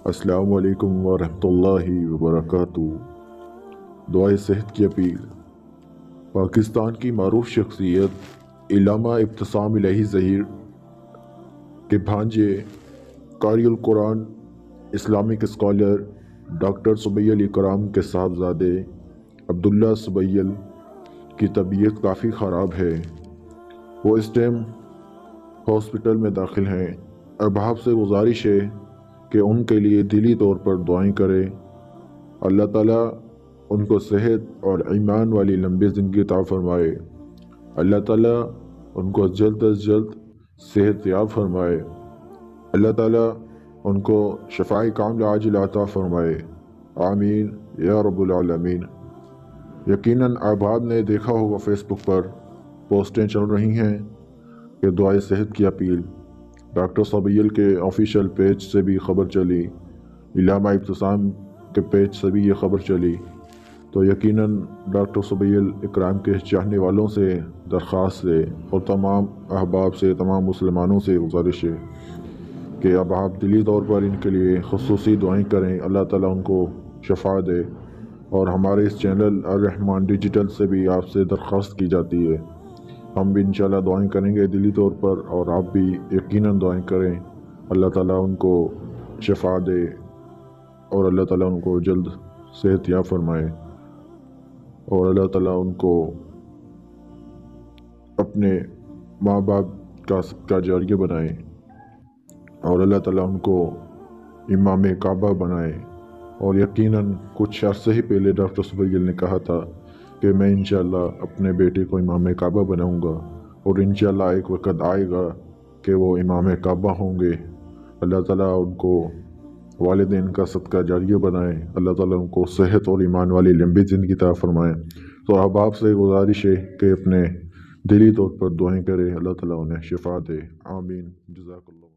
السلام علیکم ورحمۃ اللہ وبرکاتہ۔ دعائے صحت کی اپیل۔ پاکستان کی معروف شخصیت علامہ ابتسام الہی ظہیر کے بھانجے قاری القرآن اسلامک اسکالر ڈاکٹر سبیل اکرام کے صاحبزادے عبداللہ سبیل کی طبیعت کافی خراب ہے۔ وہ اس ٹائم ہاسپٹل میں داخل ہیں۔ احباب سے گزارش ہے کہ ان کے لیے دلی طور پر دعائیں کریں۔ اللہ تعالیٰ ان کو صحت اور ایمان والی لمبی زندگی عطا فرمائے۔ اللہ تعالیٰ ان کو جلد از جلد صحت یاب فرمائے۔ اللہ تعالیٰ ان کو شفائے کاملہ عاجلہ عطا فرمائے۔ آمین یا رب العالمین۔ یقیناً احباب نے دیکھا ہوگا فیس بک پر پوسٹیں چل رہی ہیں کہ دعائے صحت کی اپیل۔ ڈاکٹر سبیل کے آفیشیل پیج سے بھی خبر چلی، علامہ ابتسام کے پیج سے بھی یہ خبر چلی، تو یقیناً ڈاکٹر سبیل اکرام کے چاہنے والوں سے درخواست ہے اور تمام احباب سے، تمام مسلمانوں سے گزارش ہے کہ اب آپ دلی طور پر ان کے لیے خصوصی دعائیں کریں، اللہ تعالیٰ ان کو شفا دے۔ اور ہمارے اس چینل الرحمان ڈیجیٹل سے بھی آپ سے درخواست کی جاتی ہے، ہم بھی انشاءاللہ دعائیں کریں گے دلی طور پر، اور آپ بھی یقیناً دعائیں کریں، اللہ تعالیٰ ان کو شفا دے اور اللہ تعالیٰ ان کو جلد صحت یاب فرمائے، اور اللہ تعالیٰ ان کو اپنے ماں باپ کا صدقہ جاریہ بنائے، اور اللہ تعالیٰ ان کو امام کعبہ بنائے۔ اور یقیناً کچھ عرصے ہی پہلے ڈاکٹر سبیل نے کہا تھا کہ میں انشاءاللہ اپنے بیٹے کو امام کعبہ بناؤں گا، اور انشاءاللہ ایک وقت آئے گا کہ وہ امام کعبہ ہوں گے۔ اللہ تعالیٰ ان کو والدین کا صدقہ جاریہ بنائے، اللہ تعالیٰ ان کو صحت اور ایمان والی لمبی زندگی عطا فرمائے۔ تو احباب سے گزارش ہے کہ اپنے دلی طور پر دعائیں کرے، اللہ تعالیٰ انہیں شفا دے۔ آمین۔ جزاک اللہ۔